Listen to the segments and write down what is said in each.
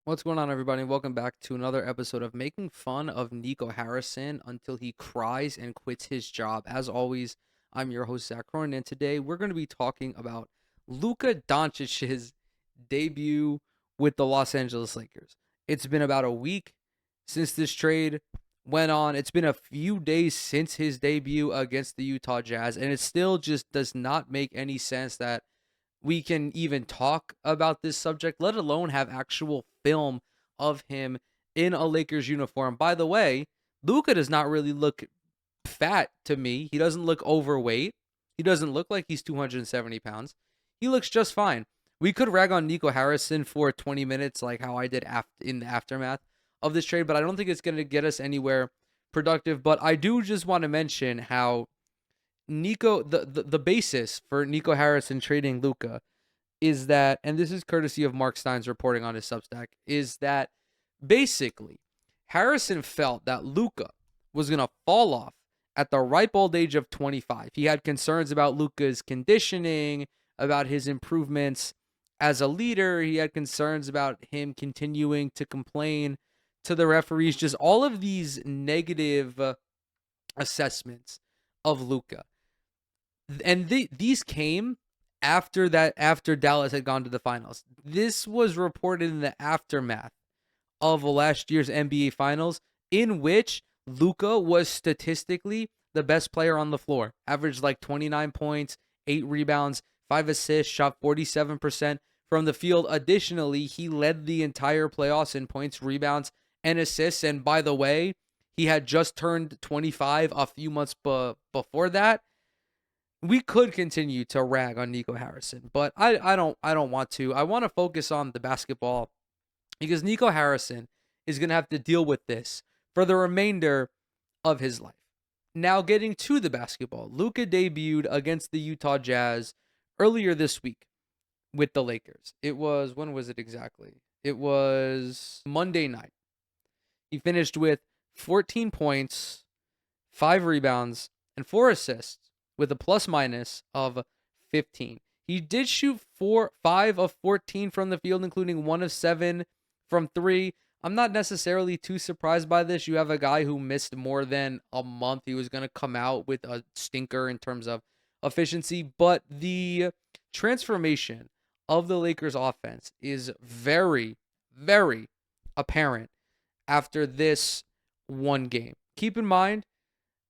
What's going on, everybody? Welcome back to another episode of Making Fun of Nico Harrison until he cries and quits his job. As always, I'm your host, Zach Cronin, and today we're going to be talking about Luka Doncic's debut with the Los Angeles Lakers. It's been about a week since this trade went on. It's been a few days since his debut against the Utah Jazz, and it still just does not make any sense that we can even talk about this subject, let alone have actual film of him in a Lakers uniform. By the way, Luka does not really look fat to me. He doesn't look overweight. He doesn't look like he's 270 pounds. He looks just fine. We could rag on Nico Harrison for 20 minutes, like how I did in the aftermath of this trade, but I don't think it's going to get us anywhere productive. But I do just want to mention how the basis for Nico Harrison trading Luka is that, and this is courtesy of Mark Stein's reporting on his Substack, is that basically Harrison felt that Luka was going to fall off at the ripe old age of 25. He had concerns about Luka's conditioning, about his improvements as a leader. He had concerns about him continuing to complain to the referees, just all of these negative assessments of Luka. And these came after Dallas had gone to the finals. This was reported in the aftermath of last year's NBA Finals, in which Luka was statistically the best player on the floor, averaged like 29 points, 8 rebounds, 5 assists, shot 47% from the field. Additionally, he led the entire playoffs in points, rebounds, and assists. And by the way, he had just turned 25 a few months before that. We could continue to rag on Nico Harrison, but I don't want to. I want to focus on the basketball because Nico Harrison is going to have to deal with this for the remainder of his life. Now, getting to the basketball, Luka debuted against the Utah Jazz earlier this week with the Lakers. It was, when was it exactly? It was Monday night. He finished with 14 points, 5 rebounds, and 4 assists with a plus minus of 15. He did shoot 5 of 14 from the field, including 1 of 7 from 3. I'm not necessarily too surprised by this. You have a guy who missed more than a month. He was going to come out with a stinker in terms of efficiency, but the transformation of the Lakers offense is very, very apparent after this one game. Keep in mind,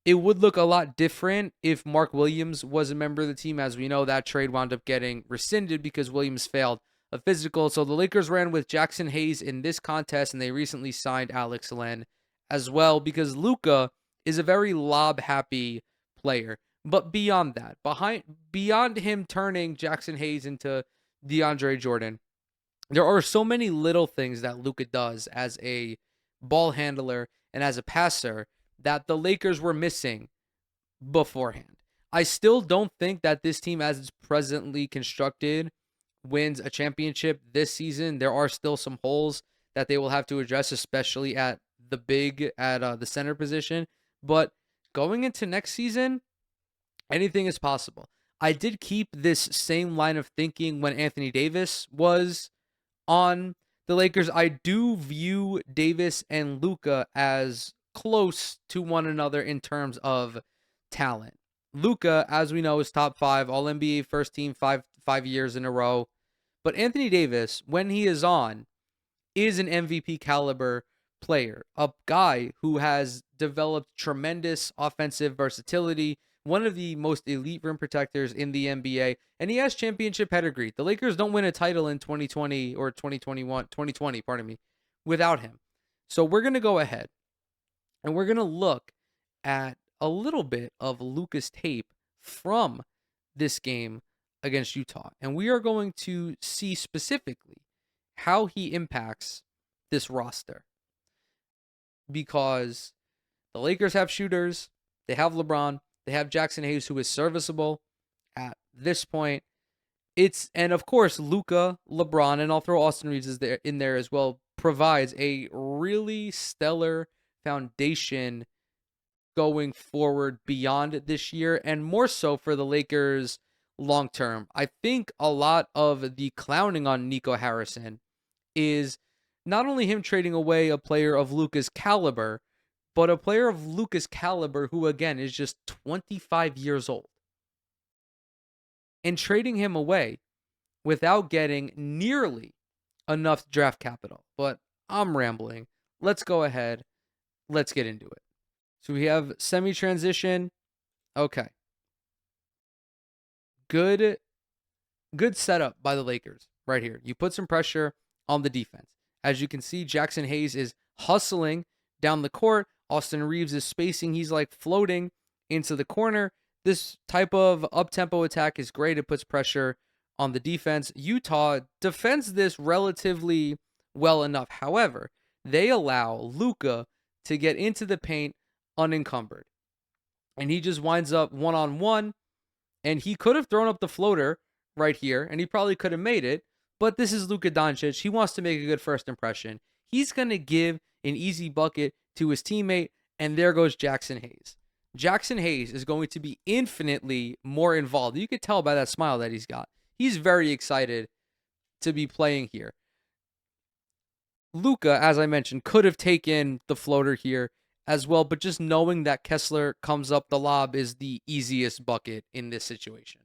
it would look a lot different if Mark Williams was a member of the team. As we know, that trade wound up getting rescinded because Williams failed a physical. So the Lakers ran with Jackson Hayes in this contest, and they recently signed Alex Len as well because Luka is a very lob-happy player. But beyond that, beyond him turning Jackson Hayes into DeAndre Jordan, there are so many little things that Luka does as a ball handler and as a passer that the Lakers were missing beforehand. I still don't think that this team, as it's presently constructed, wins a championship this season. There are still some holes that they will have to address, especially at the center position. But going into next season, anything is possible. I did keep this same line of thinking when Anthony Davis was on the Lakers. I do view Davis and Luka as close to one another in terms of talent. Luka, as we know, is top 5 All NBA first team 5 years in a row. But Anthony Davis, when he is on, is an MVP caliber player, a guy who has developed tremendous offensive versatility, one of the most elite rim protectors in the NBA, and he has championship pedigree. The Lakers don't win a title in 2020 or 2020, pardon me, without him. So we're going to go ahead and we're going to look at a little bit of Luka's tape from this game against Utah. And we are going to see specifically how he impacts this roster. Because the Lakers have shooters, they have LeBron, they have Jackson Hayes, who is serviceable at this point. And of course, Luka, LeBron, and I'll throw Austin Reeves in there as well, provides a really stellar foundation going forward beyond this year, and more so for the Lakers long term. I think a lot of the clowning on Nico Harrison is not only him trading away a player of Luka's caliber, but a player of Luka's caliber who, again, is just 25 years old, and trading him away without getting nearly enough draft capital. But I'm rambling. Let's go ahead. Let's get into it. So we have semi transition. Okay. Good setup by the Lakers right here. You put some pressure on the defense. As you can see, Jackson Hayes is hustling down the court. Austin Reeves is spacing. He's like floating into the corner. This type of up-tempo attack is great. It puts pressure on the defense. Utah defends this relatively well enough. However, they allow Luka to get into the paint unencumbered. And he just winds up one-on-one. And he could have thrown up the floater right here, and he probably could have made it. But this is Luka Doncic. He wants to make a good first impression. He's going to give an easy bucket to his teammate, and there goes Jackson Hayes. Jackson Hayes is going to be infinitely more involved. You could tell by that smile that he's got. He's very excited to be playing here. Luka, as I mentioned, could have taken the floater here as well, but just knowing that Kessler comes up the lob is the easiest bucket in this situation.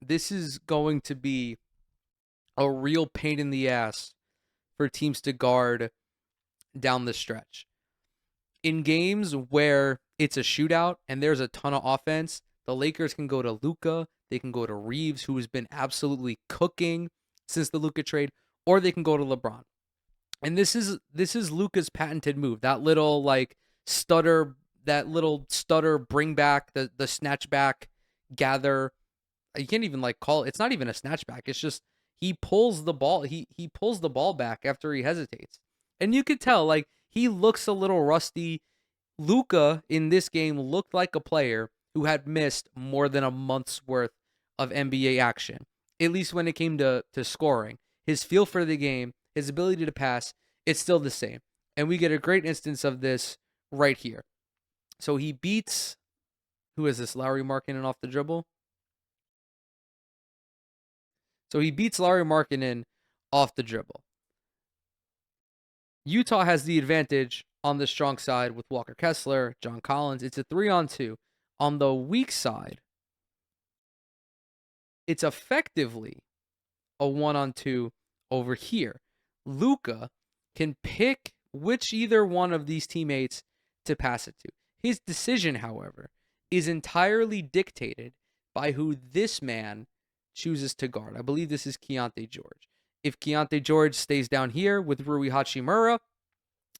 This is going to be a real pain in the ass for teams to guard down the stretch. In games where it's a shootout and there's a ton of offense, the Lakers can go to Luka, they can go to Reeves, who has been absolutely cooking since the Luka trade, or they can go to LeBron. And this is Luka's patented move. That little stutter, bring back, the snatch back, gather. You can't even call it. It's not even a snatchback. It's just he pulls the ball. He pulls the ball back after he hesitates, and you could tell he looks a little rusty. Luka in this game looked like a player who had missed more than a month's worth of NBA action, at least when it came to scoring. His feel for the game, his ability to pass, it's still the same. And we get a great instance of this right here. So he beats, who is this, Lauri Markkanen off the dribble? So he beats Lauri Markkanen off the dribble. Utah has the advantage on the strong side with Walker Kessler, John Collins. It's a 3-on-2. On the weak side, it's effectively a 1-on-2 over here. Luka can pick which either one of these teammates to pass it to. His decision, however, is entirely dictated by who this man chooses to guard. I believe this is Keontae George. If Keontae George stays down here with Rui Hachimura,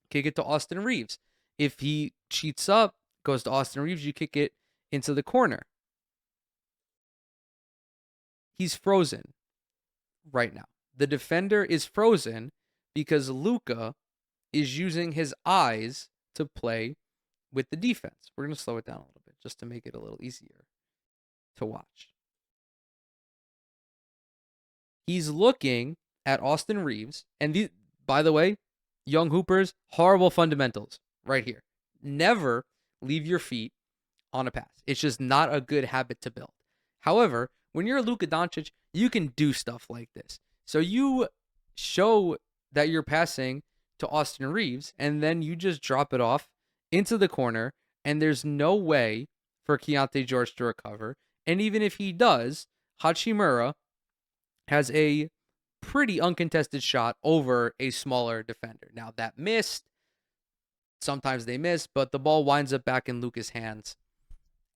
kick it to Austin Reeves. If he cheats up, goes to Austin Reeves, you kick it into the corner. He's frozen right now. The defender is frozen because Luka is using his eyes to play with the defense. We're going to slow it down a little bit just to make it a little easier to watch. He's looking at Austin Reeves, and by the way, young hoopers, horrible fundamentals right here. Never leave your feet on a pass. It's just not a good habit to build. However, when you're Luka Doncic, you can do stuff like this. So you show that you're passing to Austin Reeves, and then you just drop it off into the corner, and there's no way for Keontae George to recover. And even if he does, Hachimura has a pretty uncontested shot over a smaller defender. Now, that missed. Sometimes they miss, but the ball winds up back in Luka's hands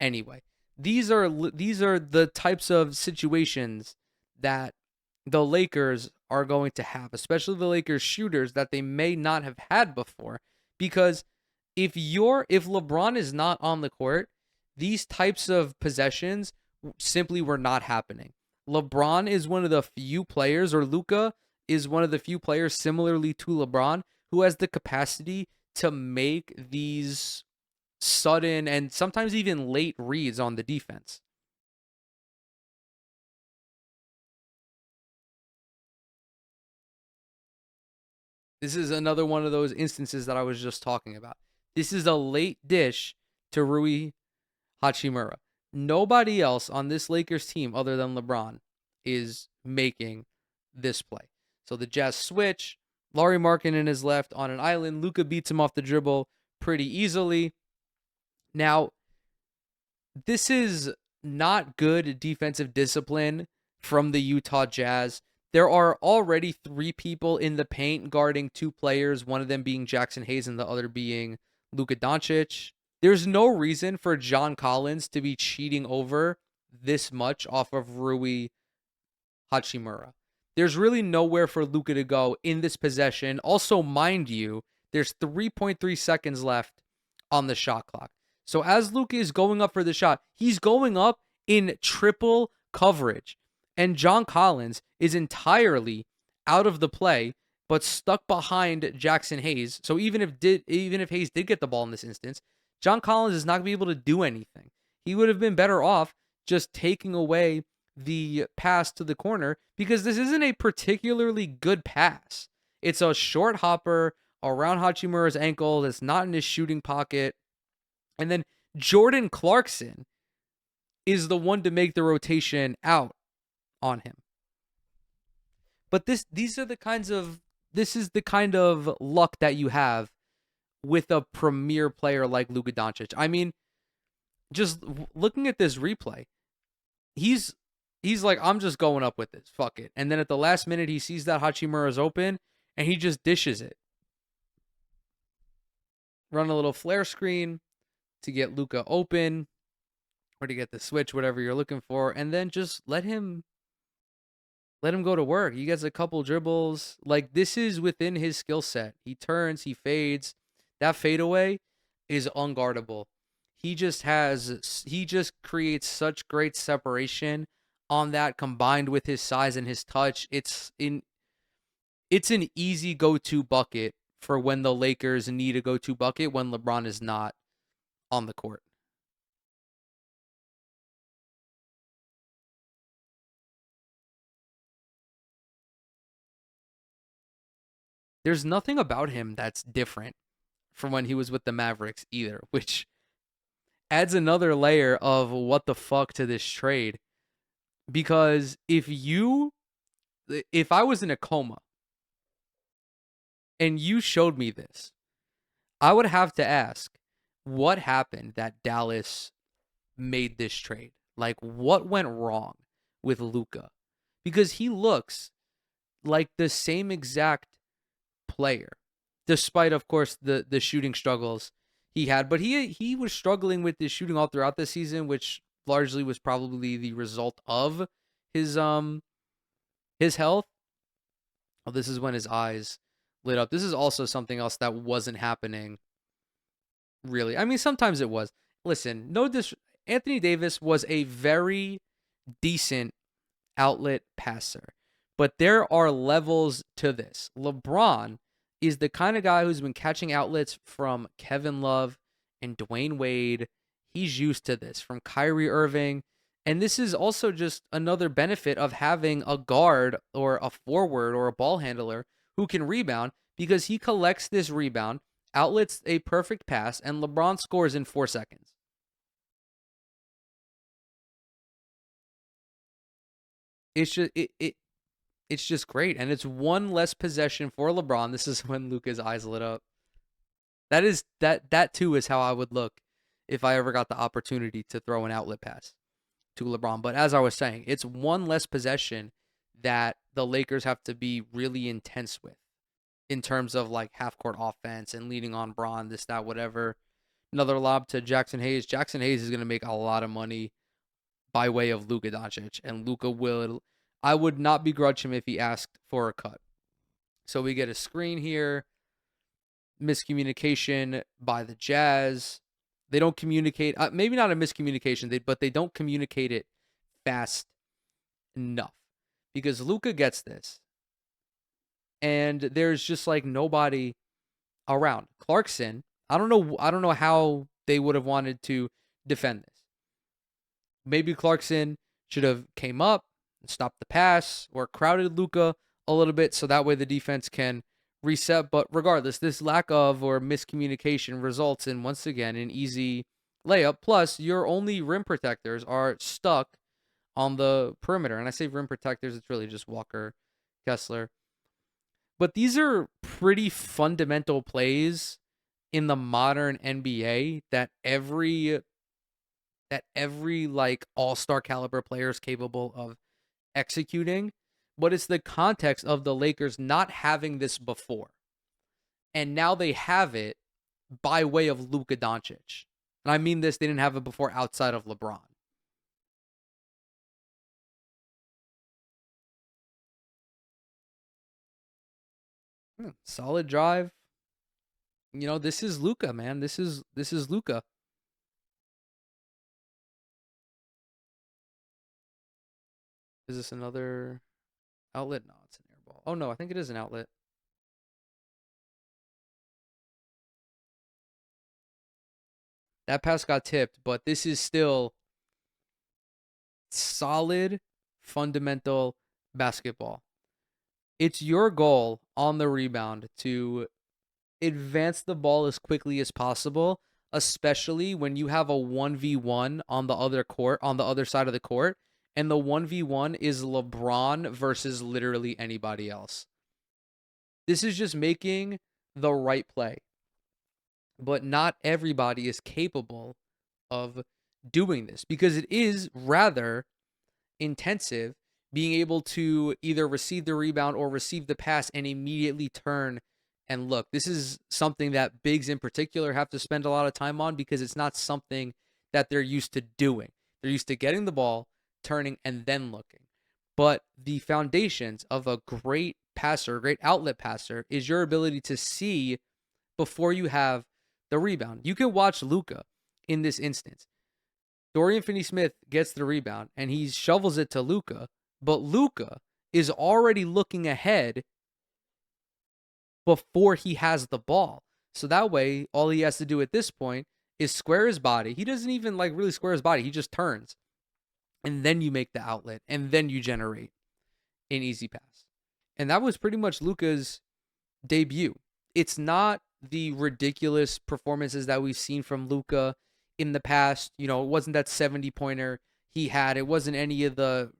anyway. These are the types of situations that the Lakers are going to have, especially the Lakers shooters that they may not have had before. Because if LeBron is not on the court, these types of possessions simply were not happening. LeBron is one of the few players, or Luka is one of the few players similarly to LeBron, who has the capacity to make these sudden and sometimes even late reads on the defense. This is another one of those instances that I was just talking about. This is a late dish to Rui Hachimura. Nobody else on this Lakers team other than LeBron is making this play. So the Jazz switch. Lauri Markkanen is left on an island. Luka beats him off the dribble pretty easily. Now, this is not good defensive discipline from the Utah Jazz. There are already 3 people in the paint guarding 2 players, one of them being Jackson Hayes and the other being Luka Doncic. There's no reason for John Collins to be cheating over this much off of Rui Hachimura. There's really nowhere for Luka to go in this possession. Also, mind you, there's 3.3 seconds left on the shot clock. So as Luka is going up for the shot, he's going up in triple coverage. And John Collins is entirely out of the play, but stuck behind Jackson Hayes. So even if Hayes did get the ball in this instance, John Collins is not going to be able to do anything. He would have been better off just taking away the pass to the corner, because this isn't a particularly good pass. It's a short hopper around Hachimura's ankle that's not in his shooting pocket. And then Jordan Clarkson is the one to make the rotation out on him. But this is the kind of luck that you have with a premier player like Luka Doncic. I mean, just looking at this replay, he's like, I'm just going up with this. Fuck it. And then at the last minute, he sees that Hachimura is open, and he just dishes it. Run a little flare screen to get Luka open, or to get the switch, whatever you're looking for, and then just let him go to work. He gets a couple dribbles. Like, this is within his skill set. He turns, he fades. That fadeaway is unguardable. He just creates such great separation on that, combined with his size and his touch. It's an easy go-to bucket for when the Lakers need a go-to bucket when LeBron is not on the court. There's nothing about him that's different from when he was with the Mavericks either, which adds another layer of what the fuck to this trade. Because if I was in a coma and you showed me this, I would have to ask, what happened that Dallas made this trade? Like, what went wrong with Luka? Because he looks like the same exact player, despite, of course, the shooting struggles he had. But he was struggling with his shooting all throughout the season, which largely was probably the result of his health. Oh, this is when his eyes lit up. This is also something else that wasn't happening, really. I mean, sometimes it was. Listen, Anthony Davis was a very decent outlet passer, but there are levels to this. LeBron is the kind of guy who's been catching outlets from Kevin Love and Dwayne Wade. He's used to this from Kyrie Irving. And this is also just another benefit of having a guard or a forward or a ball handler who can rebound, because he collects this rebound, outlets a perfect pass, and LeBron scores in 4 seconds. It's just great, and it's one less possession for LeBron. This is when Luka's eyes lit up. That too is how I would look if I ever got the opportunity to throw an outlet pass to LeBron. But as I was saying, it's one less possession that the Lakers have to be really intense with in terms of like half court offense and leading on Bron, this, that, whatever. Another lob to Jackson Hayes. Jackson Hayes is going to make a lot of money by way of Luka Doncic, and I would not begrudge him if he asked for a cut. So we get a screen here. Miscommunication by the Jazz. They don't communicate. Maybe not a miscommunication, but they don't communicate it fast enough, because Luka gets this, and there's just like nobody around. Clarkson, I don't know how they would have wanted to defend this. Maybe Clarkson should have came up and stopped the pass, or crowded Luka a little bit so that way the defense can reset. But regardless, this lack of or miscommunication results in, once again, an easy layup. Plus, your only rim protectors are stuck on the perimeter. And I say rim protectors, it's really just Walker, Kessler. But these are pretty fundamental plays in the modern NBA that every like all-star caliber player is capable of executing. But it's the context of the Lakers not having this before. And now they have it by way of Luka Doncic. And I mean this, they didn't have it before outside of LeBron. Solid drive. This is Luka, man. This is Luka. Is this another outlet? No, it's an air ball. Oh no, I think it is an outlet. That pass got tipped, but this is still solid, fundamental basketball. It's your goal on the rebound to advance the ball as quickly as possible, especially when you have a 1v1 on the other court, on the other side of the court, and the 1v1 is LeBron versus literally anybody else. This is just making the right play. But not everybody is capable of doing this because it is rather intensive being able to either receive the rebound or receive the pass and immediately turn and look. This is something that bigs in particular have to spend a lot of time on because it's not something that they're used to doing. They're used to getting the ball, turning, and then looking. But the foundations of a great passer, a great outlet passer, is your ability to see before you have the rebound. You can watch Luka in this instance. Dorian Finney-Smith gets the rebound and he shovels it to Luka, but Luka is already looking ahead before he has the ball. So that way, all he has to do at this point is square his body. He doesn't even like really square his body. He just turns. And then you make the outlet and then you generate an easy pass. And that was pretty much Luka's debut. It's not the ridiculous performances that we've seen from Luka in the past. It wasn't that 70-pointer he had. It wasn't any of the,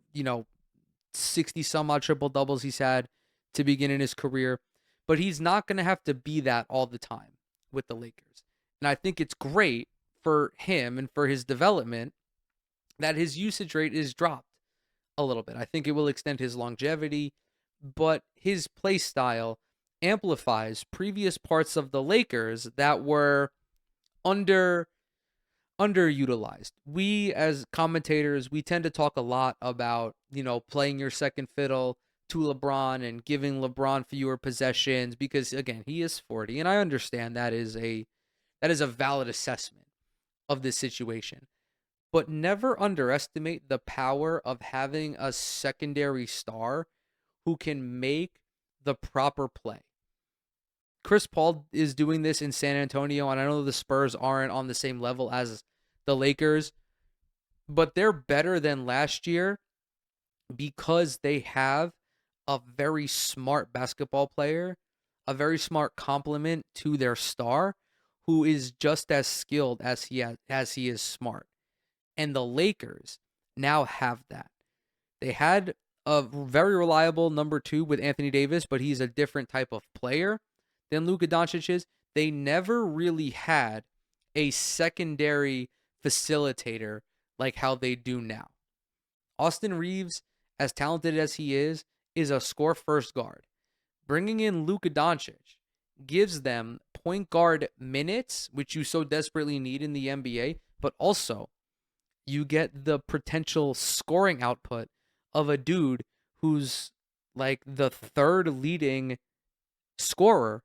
60 some odd triple doubles he's had to begin in his career. But he's not going to have to be that all the time with the Lakers. And I think it's great for him and for his development that his usage rate is dropped a little bit. I think it will extend his longevity, but his play style amplifies previous parts of the Lakers that were underutilized. We as commentators, we tend to talk a lot about, playing your second fiddle to LeBron and giving LeBron fewer possessions because again, he is 40 and I understand that is a valid assessment of this situation. But never underestimate the power of having a secondary star who can make the proper play. Chris Paul is doing this in San Antonio, and I know the Spurs aren't on the same level as the Lakers, but they're better than last year because they have a very smart basketball player, a very smart complement to their star, who is just as skilled as he is smart. And the Lakers now have that. They had a very reliable number 2 with Anthony Davis, but he's a different type of player than Luka Doncic is. They never really had a secondary facilitator like how they do now. Austin Reeves, as talented as he is a score-first guard. Bringing in Luka Doncic gives them point guard minutes, which you so desperately need in the NBA, but also you get the potential scoring output of a dude who's like the third leading scorer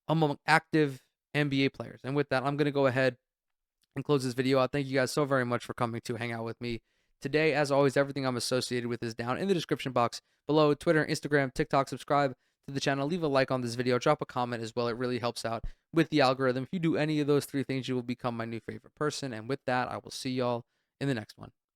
among active NBA players. And with that, I'm going to go ahead and close this video out. Thank you guys so very much for coming to hang out with me today. As always, everything I'm associated with is down in the description box below. Twitter, Instagram, TikTok. Subscribe to the channel. Leave a like on this video. Drop a comment as well. It really helps out with the algorithm. If you do any of those 3 things, you will become my new favorite person. And with that, I will see y'all in the next one.